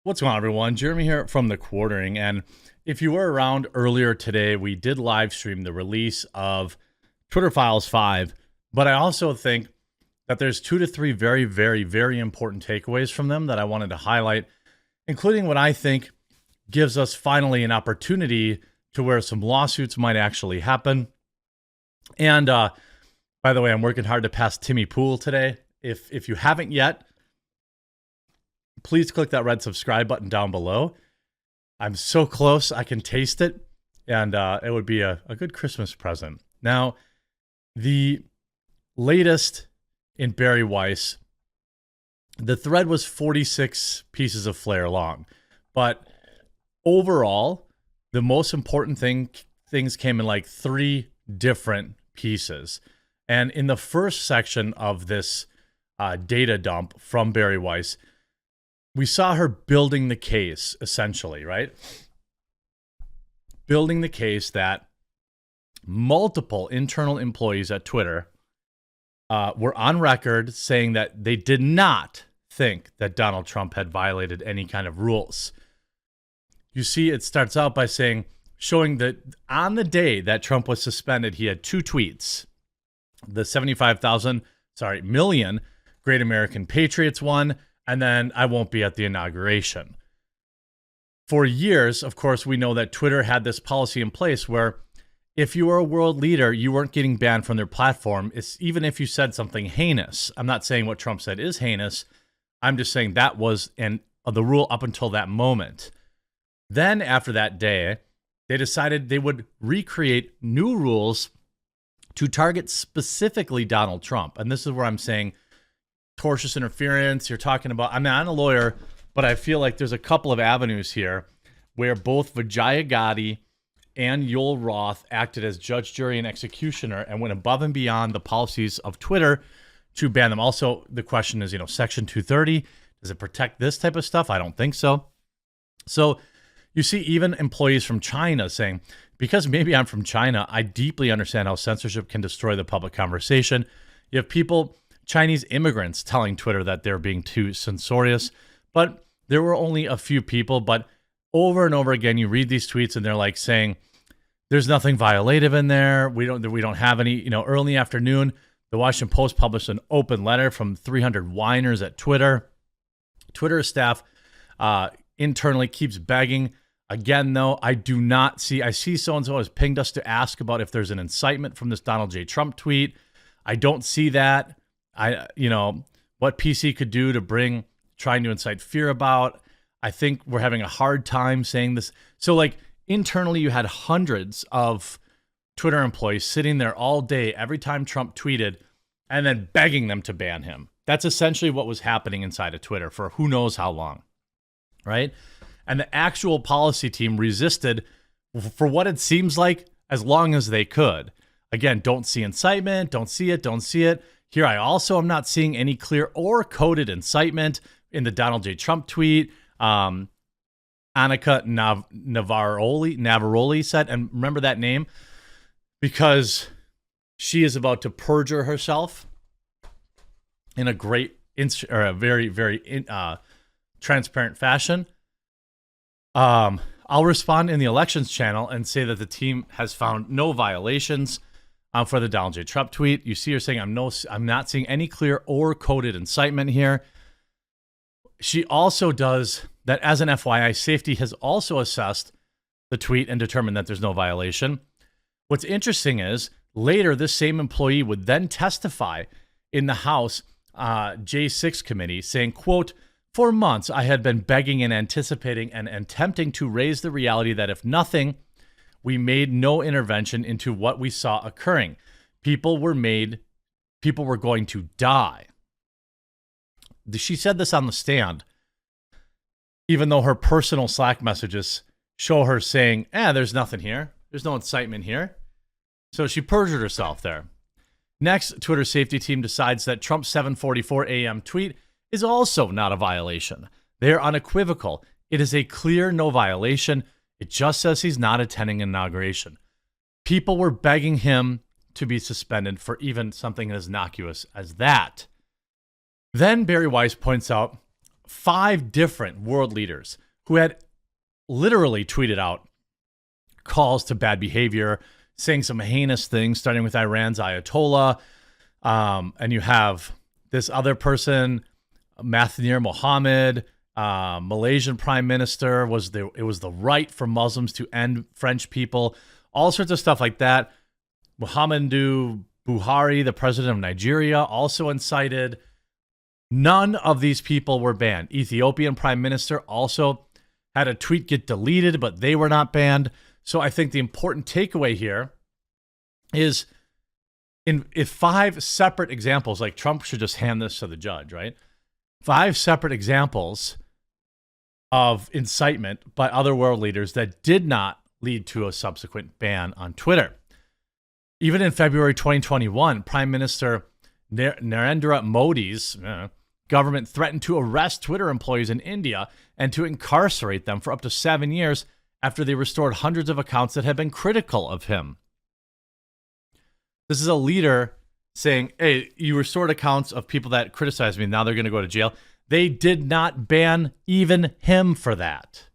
What's going on, everyone? Jeremy here from The Quartering. And if you were around earlier today, we did live stream the release of Twitter Files 5. But I also think that there's 2 to 3 very, very, very important takeaways from them that I wanted to highlight, including what I think gives us finally an opportunity to where some lawsuits might actually happen. And by the way, I'm working hard to pass Timmy Pool today. If you haven't yet, please click that red subscribe button down below. I'm so close, I can taste it, and it would be a good Christmas present. Now, the latest in Barry Weiss, the thread was 46 pieces of flair long, but overall, the most important things came in like 3 different pieces. And in the first section of this data dump from Barry Weiss, we saw her building the case, essentially, right? Building the case that multiple internal employees at Twitter were on record saying that they did not think that Donald Trump had violated any kind of rules. You see, it starts out by showing that on the day that Trump was suspended, he had 2 tweets. The 75,000 million Great American Patriots one, and then I won't be at the inauguration. For years, of course, we know that Twitter had this policy in place where if you were a world leader, you weren't getting banned from their platform. It's even if you said something heinous. I'm not saying what Trump said is heinous. I'm just saying that was the rule up until that moment. Then after that day, they decided they would recreate new rules to target specifically Donald Trump. And this is where I'm saying tortious interference. You're talking about, I'm not a lawyer, but I feel like there's a couple of avenues here where both Vijaya Gotti and Roth acted as judge, jury, and executioner and went above and beyond the policies of Twitter to ban them. Also, the question is, Section 230, does it protect this type of stuff? I don't think so. So you see even employees from China saying, because maybe I'm from China, I deeply understand how censorship can destroy the public conversation. You have people, Chinese immigrants, telling Twitter that they're being too censorious, but there were only a few people. But over and over again, you read these tweets and they're like saying, there's nothing violative in there. We don't have any, early in the afternoon, the Washington Post published an open letter from 300 whiners at Twitter. Twitter staff internally keeps begging. Again, though, I see so-and-so has pinged us to ask about if there's an incitement from this Donald J. Trump tweet. I don't see that. What PC could do to trying to incite fear about. I think we're having a hard time saying this. So internally, you had hundreds of Twitter employees sitting there all day, every time Trump tweeted, and then begging them to ban him. That's essentially what was happening inside of Twitter for who knows how long, right? And the actual policy team resisted for what it seems like as long as they could. Again, don't see incitement, don't see it. Here, I also am not seeing any clear or coded incitement in the Donald J. Trump tweet. Annika Navaroli said, and remember that name, because she is about to perjure herself in a very, very transparent fashion. I'll respond in the elections channel and say that the team has found no violations for the Donald J. Trump tweet. You see her saying, I'm not seeing any clear or coded incitement here. She also does that as an FYI, safety has also assessed the tweet and determined that there's no violation. What's interesting is later, this same employee would then testify in the House J6 committee saying, quote, for months, I had been begging and anticipating and attempting to raise the reality that if nothing, we made no intervention into what we saw occurring. People were going to die. She said this on the stand, even though her personal Slack messages show her saying, there's nothing here. There's no incitement here. So she perjured herself there. Next, Twitter safety team decides that Trump's 7:44 a.m. tweet is also not a violation. They are unequivocal. It is a clear no violation. It just says he's not attending inauguration. People were begging him to be suspended for even something as innocuous as that. Then Barry Weiss points out 5 different world leaders who had literally tweeted out calls to bad behavior, saying some heinous things, starting with Iran's Ayatollah. And you have this other person, Mahathir Mohamad, Malaysian prime minister, it was the right for Muslims to end French people, all sorts of stuff like that. Muhammadu Buhari, the president of Nigeria, also incited. None of these people were banned. Ethiopian prime minister also had a tweet get deleted, but they were not banned. So I think the important takeaway here is if 5 separate examples, like Trump should just hand this to the judge, right? 5 separate examples of incitement by other world leaders that did not lead to a subsequent ban on Twitter. Even in February 2021, Prime Minister Narendra Modi's government threatened to arrest Twitter employees in India and to incarcerate them for up to 7 years after they restored hundreds of accounts that had been critical of him. This is a leader saying, hey, you restored accounts of people that criticized me. Now they're going to go to jail. They did not ban even him for that.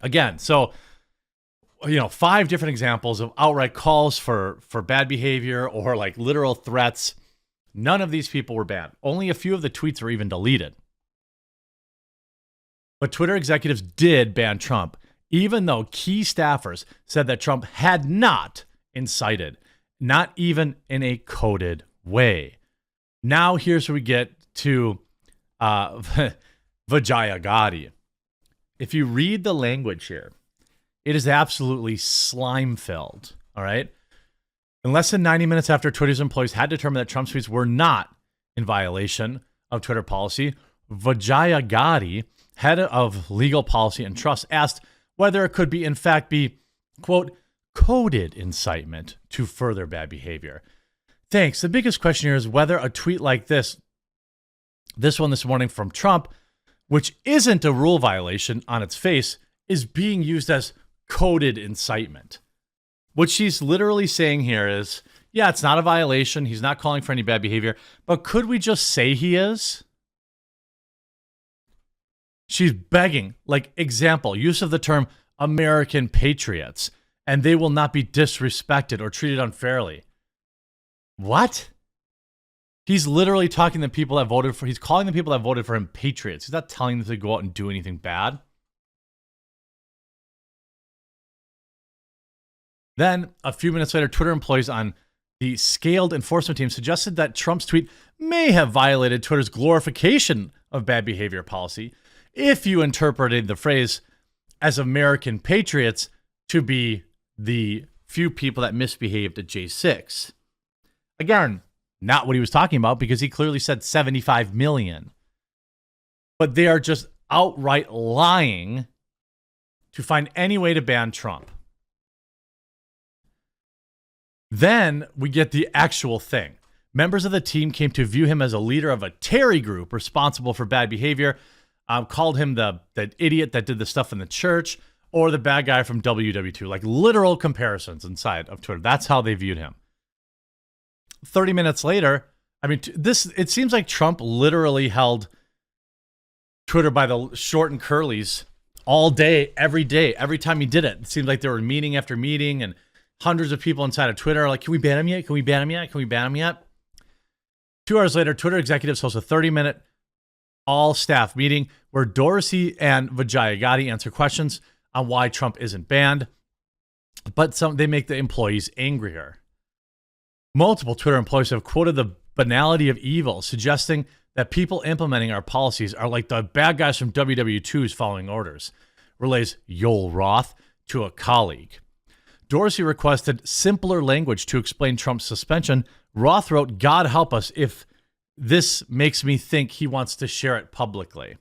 Again, so, 5 different examples of outright calls for bad behavior or like literal threats. None of these people were banned. Only a few of the tweets were even deleted. But Twitter executives did ban Trump, even though key staffers said that Trump had not incited, not even in a coded way. Now here's where we get to Vijaya Gotti. If you read the language here, it is absolutely slime-filled, all right? In less than 90 minutes after Twitter's employees had determined that Trump's tweets were not in violation of Twitter policy, Vijaya Gotti, head of legal policy and trust, asked whether it could in fact be, quote, coded incitement to further bad behavior. Thanks. The biggest question here is whether a tweet like this one this morning from Trump, which isn't a rule violation on its face, is being used as coded incitement. What she's literally saying here is, yeah, it's not a violation. He's not calling for any bad behavior, but could we just say he is? She's begging, like, example, use of the term American patriots, and they will not be disrespected or treated unfairly. What? He's literally talking to people that voted for, he's calling the people that voted for him patriots. He's not telling them to go out and do anything bad. Then, a few minutes later, Twitter employees on the scaled enforcement team suggested that Trump's tweet may have violated Twitter's glorification of bad behavior policy if you interpreted the phrase as American patriots to be the few people that misbehaved at J6. Again, not what he was talking about because he clearly said 75 million. But they are just outright lying to find any way to ban Trump. Then we get the actual thing. Members of the team came to view him as a leader of a Terry group responsible for bad behavior, called him the idiot that did the stuff in the church, or the bad guy from WW2, like literal comparisons inside of Twitter. That's how they viewed him. 30 minutes later, I mean, it seems like Trump literally held Twitter by the short and curlies all day, every time he did it. It seemed like there were meeting after meeting and hundreds of people inside of Twitter are like, can we ban him yet? Can we ban him yet? Can we ban him yet? 2 hours later, Twitter executives host a 30-minute all-staff meeting where Dorsey and Vijaya Gotti answer questions on why Trump isn't banned, but they make the employees angrier. Multiple Twitter employees have quoted the banality of evil, suggesting that people implementing our policies are like the bad guys from WW2's following orders, relays Yoel Roth to a colleague. Dorsey requested simpler language to explain Trump's suspension. Roth wrote, God help us if this makes me think he wants to share it publicly.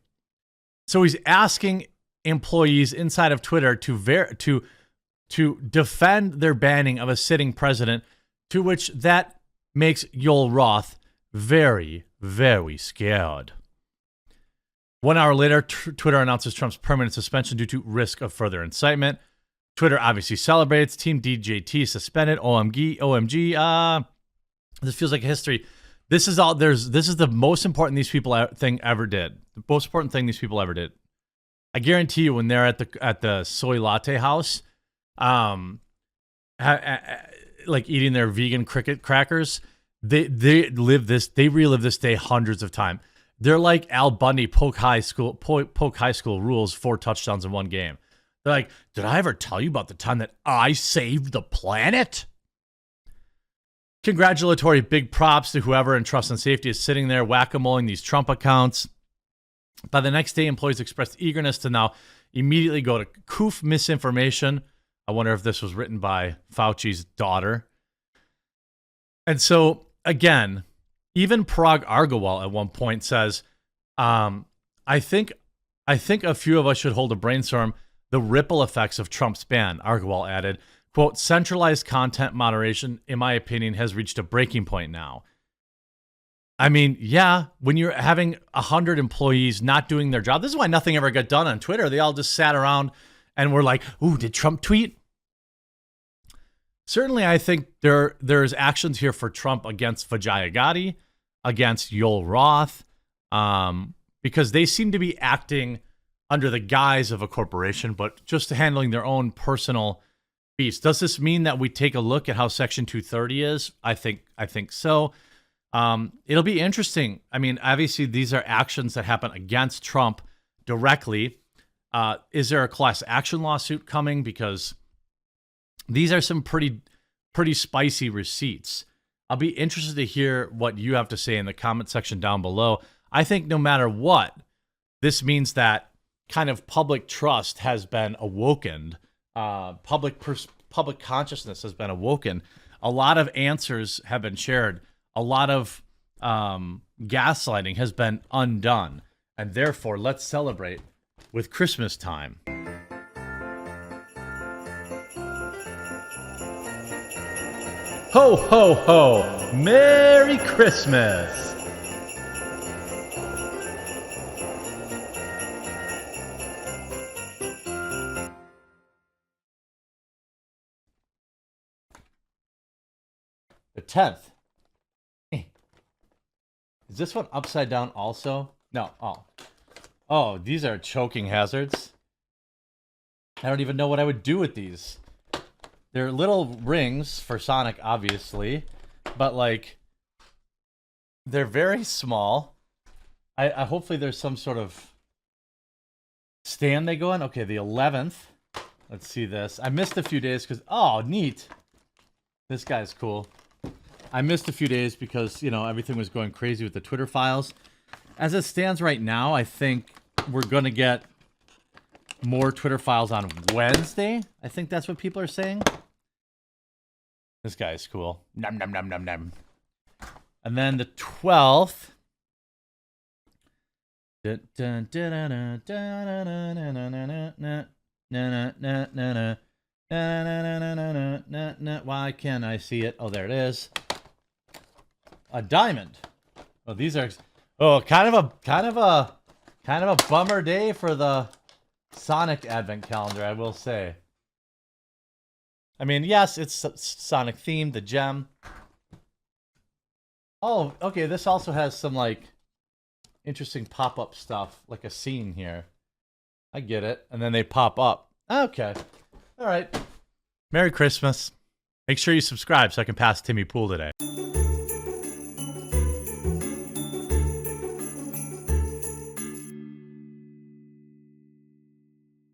So he's asking employees inside of Twitter to defend their banning of a sitting president, to which that makes Yoel Roth very, very scared. 1 hour later, Twitter announces Trump's permanent suspension due to risk of further incitement. Twitter obviously celebrates. Team DJT suspended. OMG. This feels like history. This is all there's. This is the most important thing ever did. The most important thing these people ever did. I guarantee you, when they're at the soy latte house, like eating their vegan cricket crackers, they relive this day hundreds of times. They're like Al Bundy, Polk High School rules, 4 touchdowns in one game. They're like, did I ever tell you about the time that I saved the planet? Congratulatory big props to whoever in trust and safety is sitting there whack-a-moling these Trump accounts. By the next day, employees expressed eagerness to now immediately go to coof misinformation. I wonder if this was written by Fauci's daughter. And so, again, even Parag Agrawal at one point says, I think a few of us should hold a brainstorm the ripple effects of Trump's ban. Agrawal added, quote, centralized content moderation, in my opinion, has reached a breaking point now. I mean, yeah, when you're having 100 employees not doing their job, this is why nothing ever got done on Twitter. They all just sat around and were like, ooh, did Trump tweet? Certainly, I think there's actions here for Trump against Vijaya Gotti, against Yoel Roth, because they seem to be acting under the guise of a corporation, but just handling their own personal beefs. Does this mean that we take a look at how Section 230 is? I think so. It'll be interesting. I mean, obviously, these are actions that happen against Trump directly. Is there a class action lawsuit coming? Because these are some pretty spicy receipts. I'll be interested to hear what you have to say in the comment section down below. I think no matter what, this means that kind of public trust has been awoken. Public consciousness has been awoken. A lot of answers have been shared. A lot of gaslighting has been undone. And therefore, let's celebrate with Christmas time. Ho, ho, ho! Merry Christmas! The 10th. Is this one upside down also? No. Oh, these are choking hazards. I don't even know what I would do with these. They're little rings for Sonic, obviously, but like they're very small. I hopefully there's some sort of stand they go in. Okay, the 11th. Let's see this. I missed a few days because neat. This guy's cool. I missed a few days because, everything was going crazy with the Twitter files. As it stands right now, I think we're going to get more Twitter files on Wednesday. I think that's what people are saying. This guy is cool. Nom, nom, nom, nom, nom. And then the 12th. Why can't I see it? Oh, there it is. A diamond. Oh, these are kind of a bummer day for the Sonic advent calendar, I will say. I mean, yes, it's Sonic themed, the gem. Oh, okay, this also has some like interesting pop-up stuff, like a scene here. I get it. And then they pop up. Okay. All right. Merry Christmas. Make sure you subscribe so I can pass Timmy Pool today.